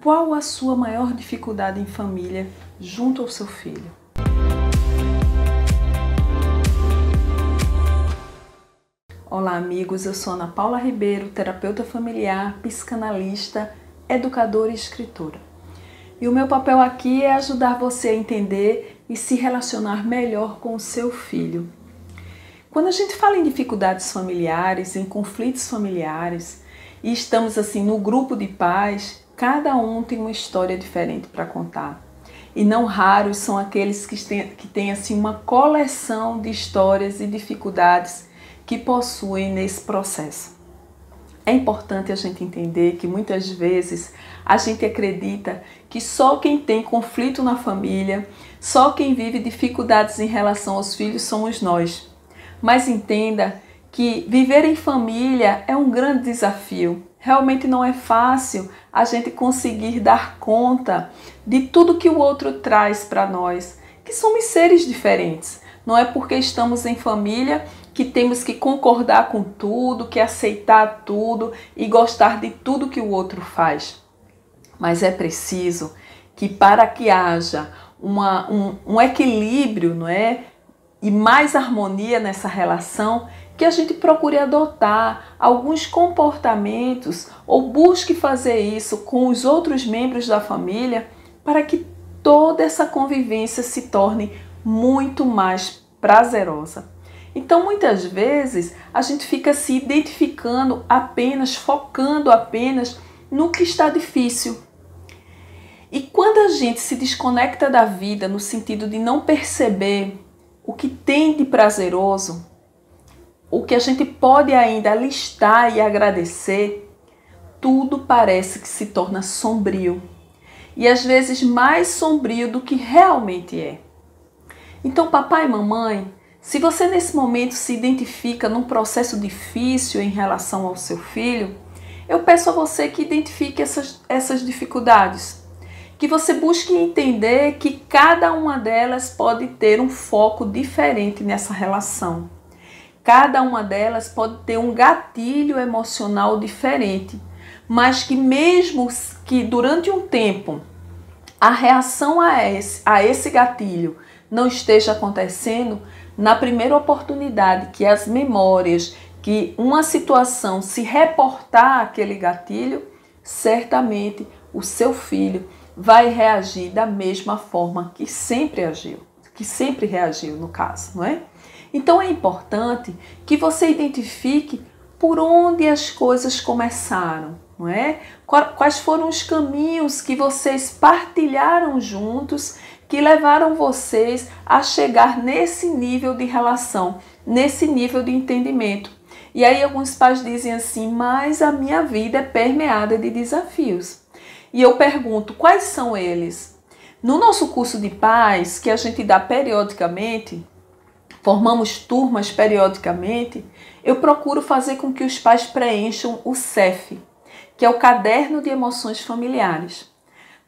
Qual a sua maior dificuldade em família junto ao seu filho? Olá amigos, eu sou Ana Paula Ribeiro, terapeuta familiar, psicanalista, educadora e escritora. E o meu papel aqui é ajudar você a entender e se relacionar melhor com o seu filho. Quando a gente fala em dificuldades familiares, em conflitos familiares, e estamos assim no grupo de pais, cada um tem uma história diferente para contar. E não raros são aqueles que têm assim uma coleção de histórias e dificuldades que possuem nesse processo. É importante a gente entender que muitas vezes a gente acredita que só quem tem conflito na família, só quem vive dificuldades em relação aos filhos somos nós. Mas entenda que viver em família é um grande desafio. Realmente não é fácil a gente conseguir dar conta de tudo que o outro traz para nós, que somos seres diferentes. Não é porque estamos em família que temos que concordar com tudo, que aceitar tudo e gostar de tudo que o outro faz. Mas é preciso que para que haja um equilíbrio, não é? E mais harmonia nessa relação, que a gente procure adotar alguns comportamentos ou busque fazer isso com os outros membros da família para que toda essa convivência se torne muito mais prazerosa. Então, muitas vezes, a gente fica se identificando apenas, focando apenas no que está difícil. E quando a gente se desconecta da vida no sentido de não perceber o que tem de prazeroso, o que a gente pode ainda listar e agradecer, tudo parece que se torna sombrio. E às vezes mais sombrio do que realmente é. Então, papai e mamãe, se você nesse momento se identifica num processo difícil em relação ao seu filho, eu peço a você que identifique essas dificuldades. Que você busque entender que cada uma delas pode ter um foco diferente nessa relação. Cada uma delas pode ter um gatilho emocional diferente, mas que mesmo que durante um tempo a reação a esse gatilho não esteja acontecendo, na primeira oportunidade que as memórias, que uma situação se reportar àquele gatilho, certamente o seu filho vai reagir da mesma forma que sempre agiu, que sempre reagiu no caso, não é? Então é importante que você identifique por onde as coisas começaram, não é? Quais foram os caminhos que vocês partilharam juntos que levaram vocês a chegar nesse nível de relação, nesse nível de entendimento. E aí alguns pais dizem assim, mas a minha vida é permeada de desafios. E eu pergunto, quais são eles? No nosso curso de pais, que a gente dá periodicamente, formamos turmas periodicamente, eu procuro fazer com que os pais preencham o CEF, que é o Caderno de Emoções Familiares.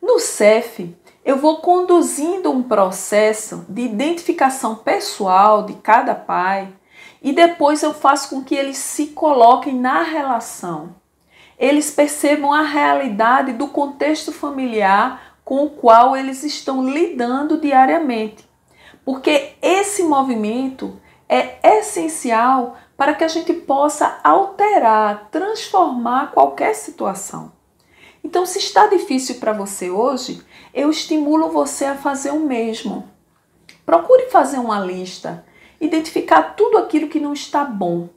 No CEF, eu vou conduzindo um processo de identificação pessoal de cada pai e depois eu faço com que eles se coloquem na relação. Eles percebam a realidade do contexto familiar com o qual eles estão lidando diariamente. Porque esse movimento é essencial para que a gente possa alterar, transformar qualquer situação. Então, se está difícil para você hoje, eu estimulo você a fazer o mesmo. Procure fazer uma lista, identificar tudo aquilo que não está bom.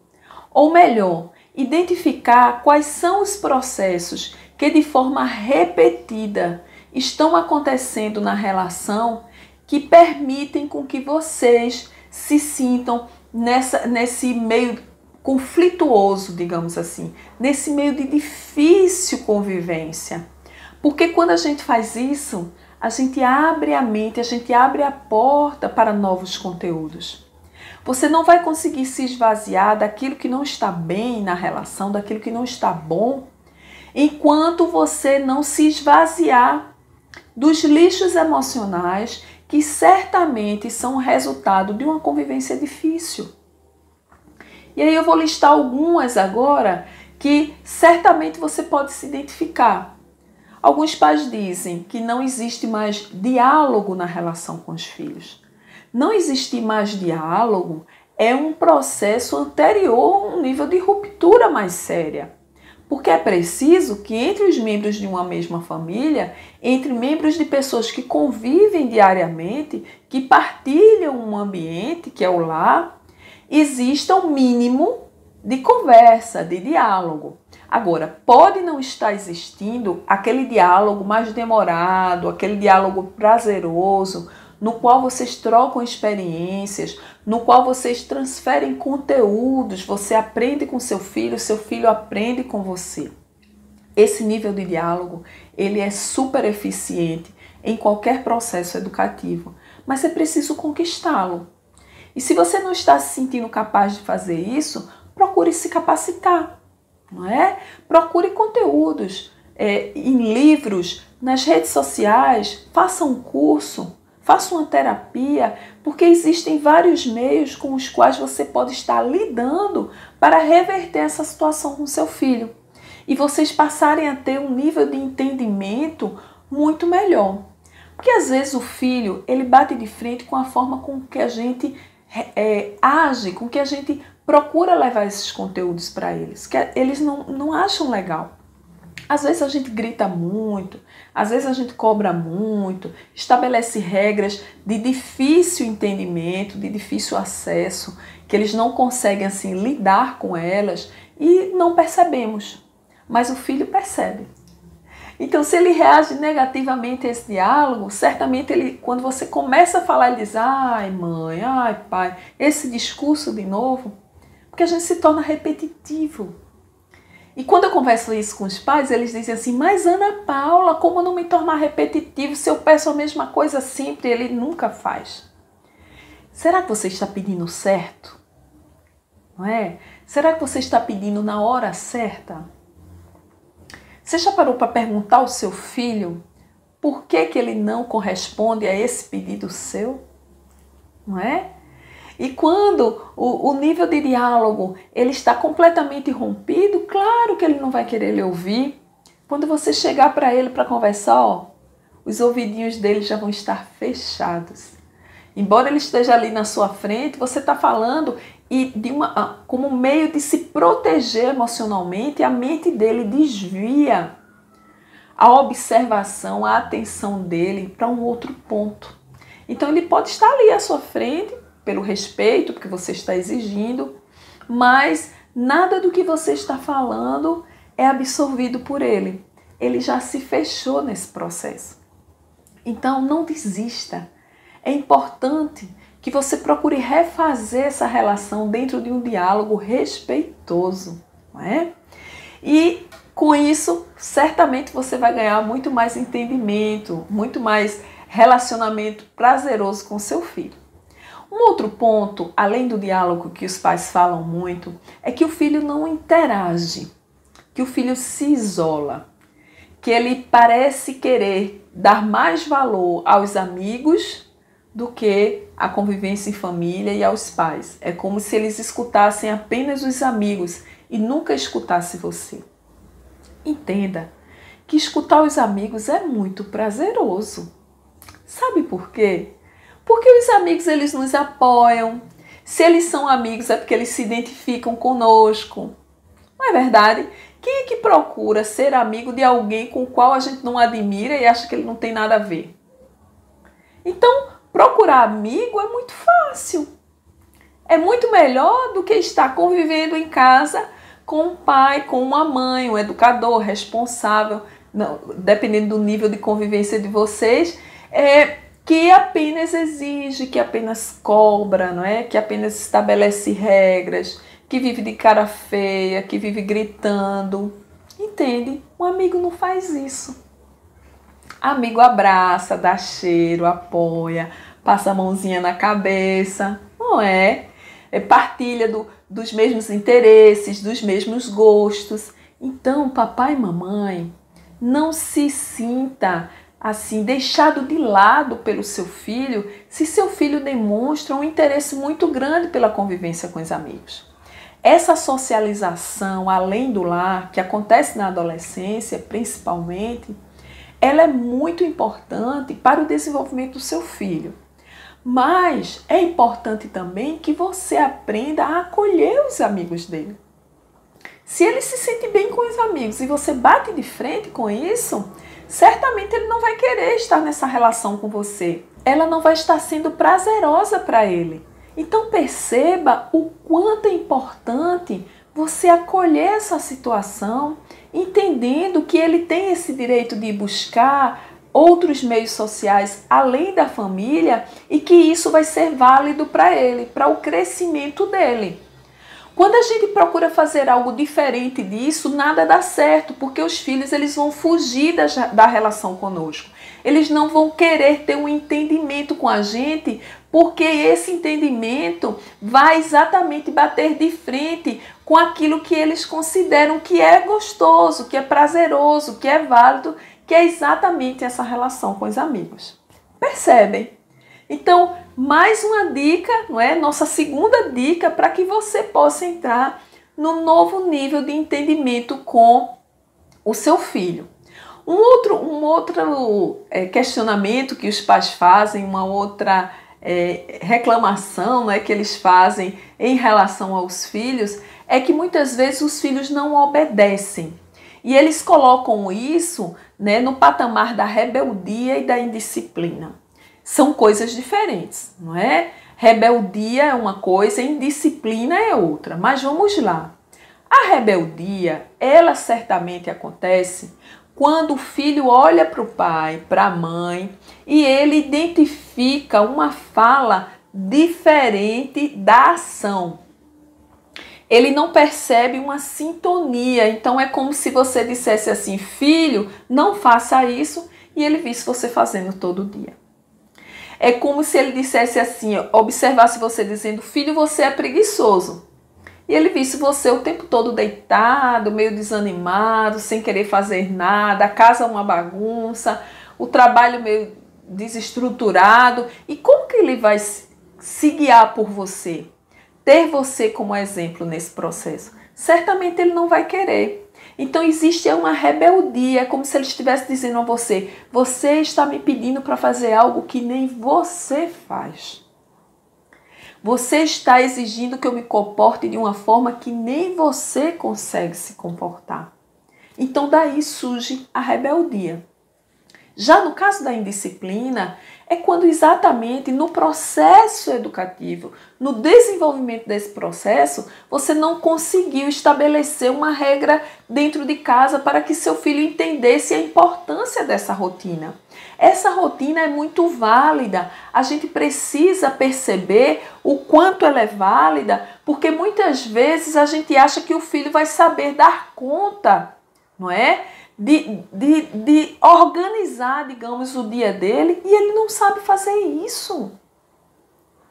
Ou melhor, identificar quais são os processos que de forma repetida estão acontecendo na relação que permitem com que vocês se sintam nesse meio conflituoso, digamos assim, nesse meio de difícil convivência. Porque quando a gente faz isso, a gente abre a mente, a gente abre a porta para novos conteúdos. Você não vai conseguir se esvaziar daquilo que não está bem na relação, daquilo que não está bom, enquanto você não se esvaziar dos lixos emocionais que certamente são resultado de uma convivência difícil. E aí eu vou listar algumas agora que certamente você pode se identificar. Alguns pais dizem que não existe mais diálogo na relação com os filhos. Não existir mais diálogo é um processo anterior a um nível de ruptura mais séria. Porque é preciso que entre os membros de uma mesma família, entre membros de pessoas que convivem diariamente, que partilham um ambiente, que é o lar, exista um mínimo de conversa, de diálogo. Agora, pode não estar existindo aquele diálogo mais demorado, aquele diálogo prazeroso, no qual vocês trocam experiências, no qual vocês transferem conteúdos, você aprende com seu filho aprende com você. Esse nível de diálogo, ele é super eficiente em qualquer processo educativo, mas é preciso conquistá-lo. E se você não está se sentindo capaz de fazer isso, procure se capacitar, não é? Procure conteúdos em livros, nas redes sociais, faça um curso, faça uma terapia, porque existem vários meios com os quais você pode estar lidando para reverter essa situação com seu filho. E vocês passarem a ter um nível de entendimento muito melhor. Porque às vezes o filho, ele bate de frente com a forma com que a gente age, com que a gente procura levar esses conteúdos para eles, que eles não acham legal. Às vezes a gente grita muito, às vezes a gente cobra muito, estabelece regras de difícil entendimento, de difícil acesso, que eles não conseguem assim lidar com elas e não percebemos, mas o filho percebe. Então, se ele reage negativamente a esse diálogo, certamente quando você começa a falar, ele diz: ai mãe, ai pai, esse discurso de novo, porque a gente se torna repetitivo. E quando eu converso isso com os pais, eles dizem assim: mas Ana Paula, como não me tornar repetitivo se eu peço a mesma coisa sempre e ele nunca faz? Será que você está pedindo certo? Não é? Será que você está pedindo na hora certa? Você já parou para perguntar ao seu filho por que ele não corresponde a esse pedido seu? Não é? E quando o nível de diálogo ele está completamente rompido, claro que ele não vai querer lhe ouvir. Quando você chegar para ele para conversar, os ouvidinhos dele já vão estar fechados. Embora ele esteja ali na sua frente, você está falando e como meio de se proteger emocionalmente, a mente dele desvia a observação, a atenção dele para um outro ponto. Então ele pode estar ali à sua frente, pelo respeito que você está exigindo, mas nada do que você está falando é absorvido por ele. Ele já se fechou nesse processo. Então não desista. É importante que você procure refazer essa relação dentro de um diálogo respeitoso, não é? E com isso, certamente você vai ganhar muito mais entendimento, muito mais relacionamento prazeroso com seu filho. Um outro ponto, além do diálogo que os pais falam muito, é que o filho não interage, que o filho se isola, que ele parece querer dar mais valor aos amigos do que à convivência em família e aos pais. É como se eles escutassem apenas os amigos e nunca escutassem você. Entenda que escutar os amigos é muito prazeroso. Sabe por quê? Porque os amigos, eles nos apoiam. Se eles são amigos, é porque eles se identificam conosco. Não é verdade? Quem é que procura ser amigo de alguém com o qual a gente não admira e acha que ele não tem nada a ver? Então, procurar amigo é muito fácil. É muito melhor do que estar convivendo em casa com um pai, com uma mãe, um educador responsável, não, dependendo do nível de convivência de vocês, que apenas exige, que apenas cobra, não é? Que apenas estabelece regras, que vive de cara feia, que vive gritando. Entende? Um amigo não faz isso. Amigo abraça, dá cheiro, apoia, passa a mãozinha na cabeça, não é? Partilha dos mesmos interesses, dos mesmos gostos. Então, papai e mamãe, não se sinta assim, deixado de lado pelo seu filho, se seu filho demonstra um interesse muito grande pela convivência com os amigos. Essa socialização além do lar, que acontece na adolescência principalmente, ela é muito importante para o desenvolvimento do seu filho. Mas é importante também que você aprenda a acolher os amigos dele. Se ele se sente bem com os amigos e você bate de frente com isso, certamente ele não vai querer estar nessa relação com você. Ela não vai estar sendo prazerosa para ele. Então perceba o quanto é importante você acolher essa situação, entendendo que ele tem esse direito de buscar outros meios sociais além da família e que isso vai ser válido para ele, para o crescimento dele. Quando a gente procura fazer algo diferente disso, nada dá certo, porque os filhos eles vão fugir da relação conosco. Eles não vão querer ter um entendimento com a gente, porque esse entendimento vai exatamente bater de frente com aquilo que eles consideram que é gostoso, que é prazeroso, que é válido, que é exatamente essa relação com os amigos. Percebem? Então, mais uma dica, não é? Nossa segunda dica para que você possa entrar no novo nível de entendimento com o seu filho. Um outro questionamento que os pais fazem, uma outra reclamação, né, que eles fazem em relação aos filhos, é que muitas vezes os filhos não obedecem. E eles colocam isso, né, no patamar da rebeldia e da indisciplina. São coisas diferentes, não é? Rebeldia é uma coisa, indisciplina é outra. Mas vamos lá. A rebeldia, ela certamente acontece quando o filho olha para o pai, para a mãe, e ele identifica uma fala diferente da ação. Ele não percebe uma sintonia. Então é como se você dissesse assim, filho, não faça isso, e ele visse você fazendo todo dia. É como se ele dissesse assim, observasse você dizendo, filho, você é preguiçoso. E ele visse você o tempo todo deitado, meio desanimado, sem querer fazer nada, a casa uma bagunça, o trabalho meio desestruturado. E como que ele vai se guiar por você? Ter você como exemplo nesse processo? Certamente ele não vai querer. Então existe uma rebeldia, como se ele estivesse dizendo a você, você está me pedindo para fazer algo que nem você faz. Você está exigindo que eu me comporte de uma forma que nem você consegue se comportar. Então daí surge a rebeldia. Já no caso da indisciplina, é quando exatamente no processo educativo, no desenvolvimento desse processo, você não conseguiu estabelecer uma regra dentro de casa para que seu filho entendesse a importância dessa rotina. Essa rotina é muito válida, a gente precisa perceber o quanto ela é válida, porque muitas vezes a gente acha que o filho vai saber dar conta, não é? De organizar, digamos, o dia dele, e ele não sabe fazer isso,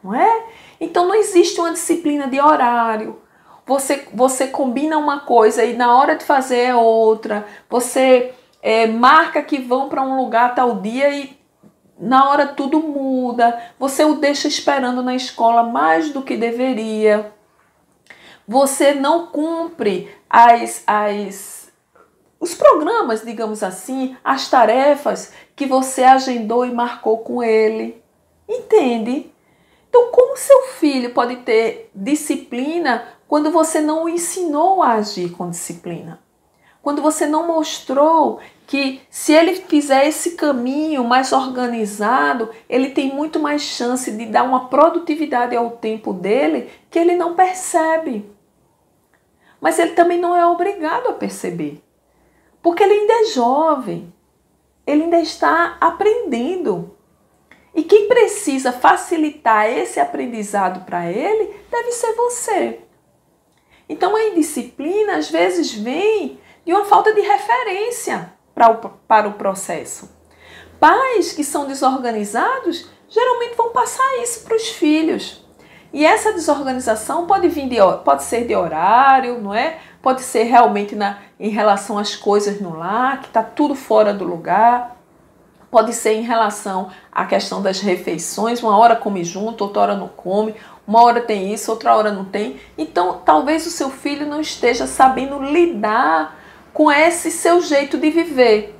não é? Então não existe uma disciplina de horário. Você combina uma coisa e na hora de fazer é outra. Você marca que vão para um lugar tal dia e na hora tudo muda. Você o deixa esperando na escola mais do que deveria. Você não cumpre os programas, digamos assim, as tarefas que você agendou e marcou com ele. Entende? Então, como seu filho pode ter disciplina quando você não o ensinou a agir com disciplina? Quando você não mostrou que se ele fizer esse caminho mais organizado, ele tem muito mais chance de dar uma produtividade ao tempo dele que ele não percebe. Mas ele também não é obrigado a perceber. Porque ele ainda é jovem, ele ainda está aprendendo. E quem precisa facilitar esse aprendizado para ele deve ser você. Então a indisciplina às vezes vem de uma falta de referência para o processo. Pais que são desorganizados geralmente vão passar isso para os filhos. E essa desorganização pode ser de horário, não é? Pode ser realmente em relação às coisas no lar, que está tudo fora do lugar. Pode ser em relação à questão das refeições, uma hora come junto, outra hora não come, uma hora tem isso, outra hora não tem. Então, talvez o seu filho não esteja sabendo lidar com esse seu jeito de viver.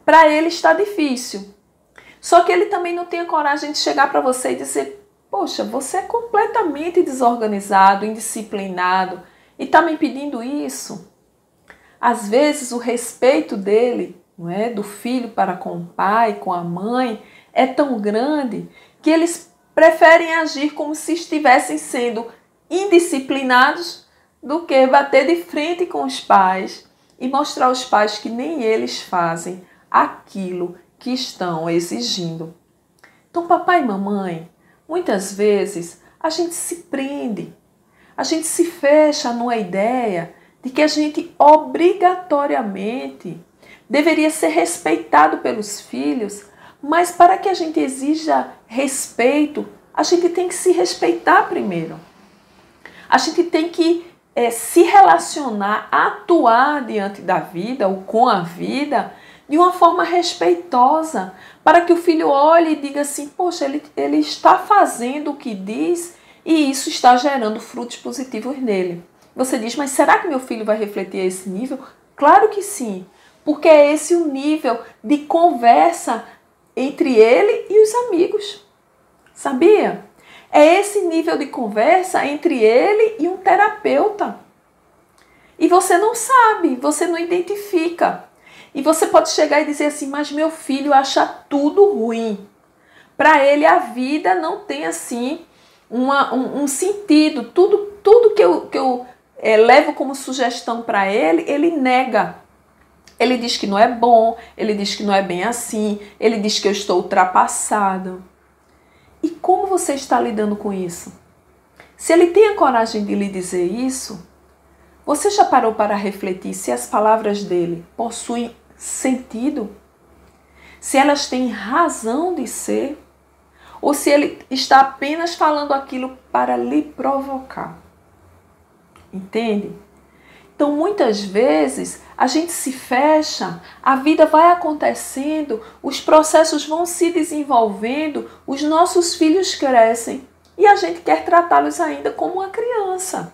para ele está difícil. Só que ele também não tem a coragem de chegar para você e dizer: poxa, você é completamente desorganizado, indisciplinado e está me pedindo isso. Às vezes o respeito dele, não é, do filho para com o pai, com a mãe, é tão grande que eles preferem agir como se estivessem sendo indisciplinados do que bater de frente com os pais e mostrar aos pais que nem eles fazem aquilo que estão exigindo. Então, papai e mamãe, muitas vezes a gente se prende, a gente se fecha numa ideia de que a gente obrigatoriamente deveria ser respeitado pelos filhos, mas para que a gente exija respeito, a gente tem que se respeitar primeiro. A gente tem que se relacionar, atuar diante da vida ou com a vida de uma forma respeitosa, para que o filho olhe e diga assim: poxa, ele está fazendo o que diz e isso está gerando frutos positivos nele. Você diz: mas será que meu filho vai refletir a esse nível? Claro que sim, porque é esse o nível de conversa entre ele e os amigos. Sabia? É esse nível de conversa entre ele e um terapeuta. E você não sabe, você não identifica. E você pode chegar e dizer assim: mas meu filho acha tudo ruim. Para ele a vida não tem assim um sentido. Tudo que eu levo como sugestão para ele, ele nega. Ele diz que não é bom, ele diz que não é bem assim, ele diz que eu estou ultrapassado. E como você está lidando com isso? Se ele tem a coragem de lhe dizer isso, você já parou para refletir se as palavras dele possuem sentido? Se elas têm razão de ser? Ou se ele está apenas falando aquilo para lhe provocar? Entende? Então, muitas vezes, a gente se fecha, a vida vai acontecendo, os processos vão se desenvolvendo, os nossos filhos crescem e a gente quer tratá-los ainda como uma criança.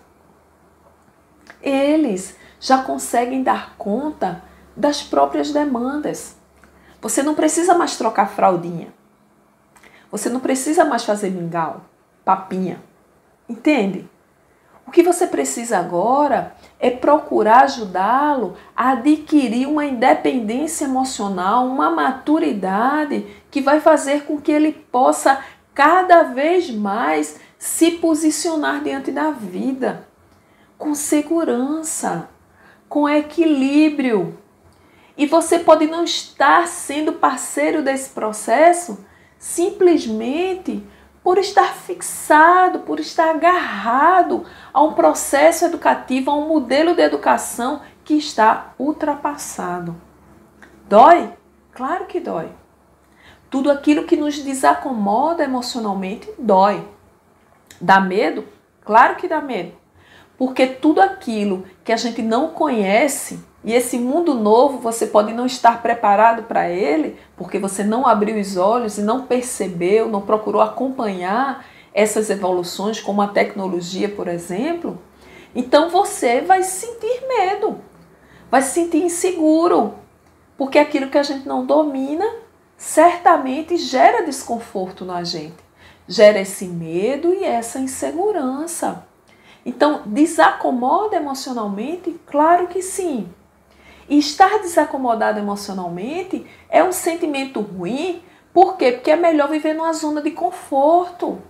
Eles já conseguem dar conta das próprias demandas. Você não precisa mais trocar fraldinha. Você não precisa mais fazer mingau, papinha. Entende? O que você precisa agora é procurar ajudá-lo a adquirir uma independência emocional, uma maturidade que vai fazer com que ele possa cada vez mais se posicionar diante da vida com segurança, com equilíbrio. E você pode não estar sendo parceiro desse processo simplesmente por estar fixado, por estar agarrado a um processo educativo, a um modelo de educação que está ultrapassado. Dói? Claro que dói. Tudo aquilo que nos desacomoda emocionalmente dói. Dá medo? Claro que dá medo. Porque tudo aquilo que a gente não conhece, e esse mundo novo você pode não estar preparado para ele, porque você não abriu os olhos e não percebeu, não procurou acompanhar essas evoluções, como a tecnologia, por exemplo, então você vai sentir medo, vai se sentir inseguro, porque aquilo que a gente não domina certamente gera desconforto na gente, gera esse medo e essa insegurança. Então, desacomoda emocionalmente? Claro que sim. E estar desacomodado emocionalmente é um sentimento ruim. Por quê? Porque é melhor viver numa zona de conforto.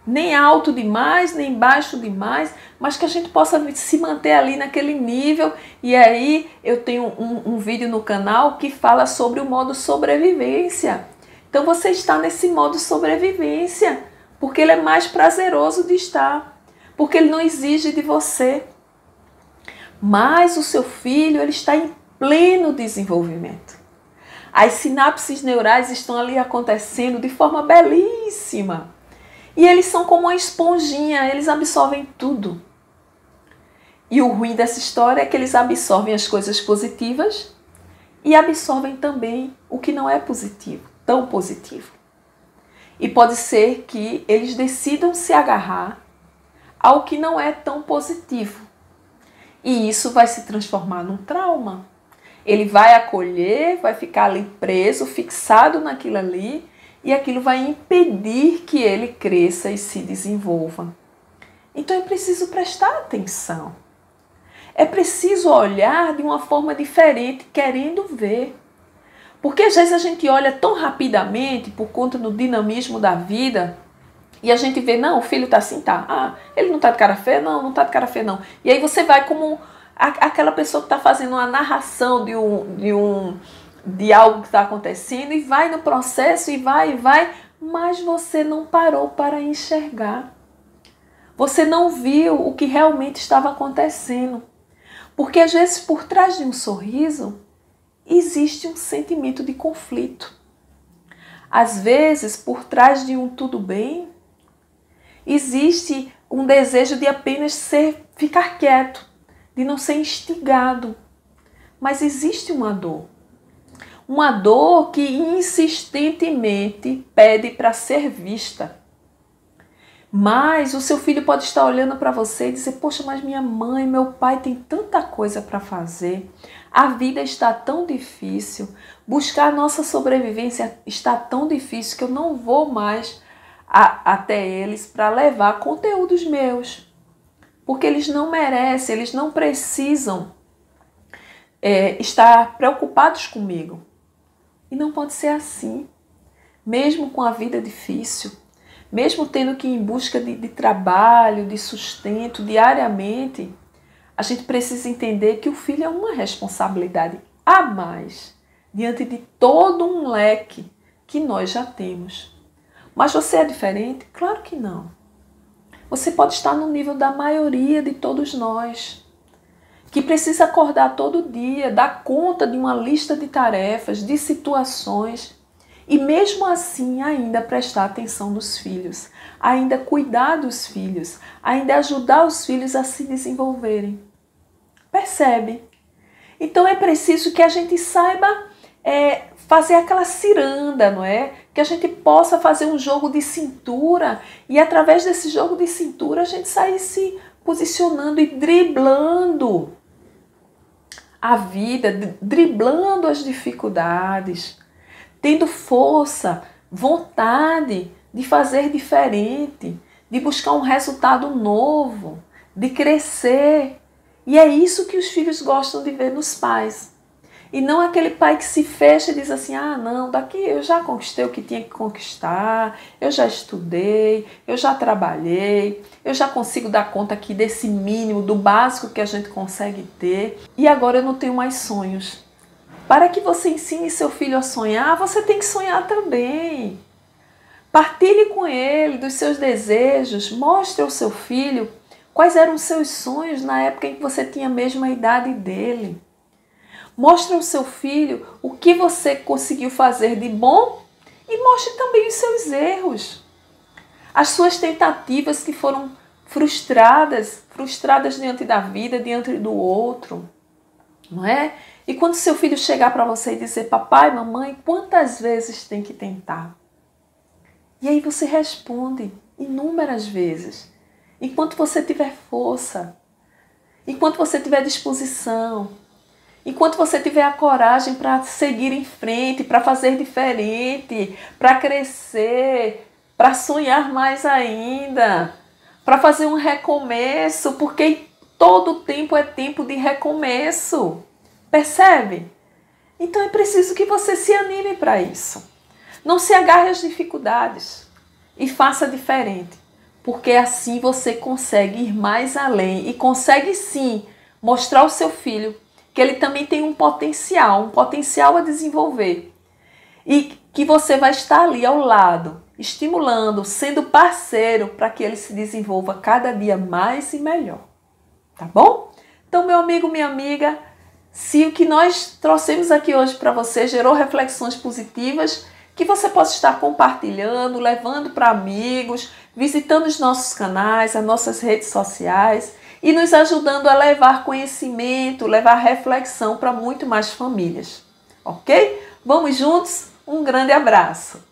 Nem alto demais, nem baixo demais, mas que a gente possa se manter ali naquele nível. E aí eu tenho um vídeo no canal que fala sobre o modo sobrevivência. Então você está nesse modo sobrevivência, porque ele é mais prazeroso de estar. Porque ele não exige de você. Mas o seu filho, ele está em pleno desenvolvimento. As sinapses neurais estão ali acontecendo de forma belíssima. E eles são como uma esponjinha, eles absorvem tudo. E o ruim dessa história é que eles absorvem as coisas positivas e absorvem também o que não é positivo, tão positivo. E pode ser que eles decidam se agarrar ao que não é tão positivo. E isso vai se transformar num trauma. Ele vai acolher, vai ficar ali preso, fixado naquilo ali, e aquilo vai impedir que ele cresça e se desenvolva. Então é preciso prestar atenção. É preciso olhar de uma forma diferente, querendo ver. Porque às vezes a gente olha tão rapidamente por conta do dinamismo da vida e a gente vê, não, o filho tá assim, tá. Ah, ele não tá de cara feia? Não, não tá de cara feia, não. E aí você vai como aquela pessoa que está fazendo uma narração de algo que está acontecendo e vai no processo e vai, mas você não parou para enxergar. Você não viu o que realmente estava acontecendo. Porque às vezes por trás de um sorriso existe um sentimento de conflito. Às vezes por trás de um tudo bem existe um desejo de apenas ficar quieto, de não ser instigado. Mas existe uma dor. Uma dor que insistentemente pede para ser vista. Mas o seu filho pode estar olhando para você e dizer, poxa, mas minha mãe, meu pai tem tanta coisa para fazer. A vida está tão difícil. Buscar a nossa sobrevivência está tão difícil que eu não vou mais até eles para levar conteúdos meus. Porque eles não merecem, eles não precisam estar preocupados comigo. E não pode ser assim. Mesmo com a vida difícil, mesmo tendo que ir em busca de trabalho, de sustento diariamente, a gente precisa entender que o filho é uma responsabilidade a mais, diante de todo um leque que nós já temos. Mas você é diferente? Claro que não. Você pode estar no nível da maioria de todos nós, que precisa acordar todo dia, dar conta de uma lista de tarefas, de situações, e mesmo assim ainda prestar atenção nos filhos, ainda cuidar dos filhos, ainda ajudar os filhos a se desenvolverem. Percebe? Então é preciso que a gente saiba fazer aquela ciranda, não é? Que a gente possa fazer um jogo de cintura e através desse jogo de cintura a gente sair se posicionando e driblando a vida, driblando as dificuldades, tendo força, vontade de fazer diferente, de buscar um resultado novo, de crescer. E é isso que os filhos gostam de ver nos pais. E não aquele pai que se fecha e diz assim, ah não, daqui eu já conquistei o que tinha que conquistar, eu já estudei, eu já trabalhei, eu já consigo dar conta aqui desse mínimo, do básico que a gente consegue ter, e agora eu não tenho mais sonhos. Para que você ensine seu filho a sonhar, você tem que sonhar também. Partilhe com ele dos seus desejos, mostre ao seu filho quais eram os seus sonhos na época em que você tinha a mesma idade dele. Mostre ao seu filho o que você conseguiu fazer de bom e mostre também os seus erros. As suas tentativas que foram frustradas diante da vida, diante do outro, não é? E quando seu filho chegar para você e dizer, papai, mamãe, quantas vezes tem que tentar? E aí você responde inúmeras vezes. Enquanto você tiver força, enquanto você tiver disposição, enquanto você tiver a coragem para seguir em frente, para fazer diferente, para crescer, para sonhar mais ainda, para fazer um recomeço, porque todo tempo é tempo de recomeço. Percebe? Então é preciso que você se anime para isso. Não se agarre às dificuldades e faça diferente, porque assim você consegue ir mais além e consegue sim mostrar ao seu filho que ele também tem um potencial a desenvolver e que você vai estar ali ao lado, estimulando, sendo parceiro para que ele se desenvolva cada dia mais e melhor. Tá bom? Então, meu amigo, minha amiga, se o que nós trouxemos aqui hoje para você gerou reflexões positivas, que você possa estar compartilhando, levando para amigos, visitando os nossos canais, as nossas redes sociais e nos ajudando a levar conhecimento, levar reflexão para muito mais famílias. Ok? Vamos juntos? Um grande abraço!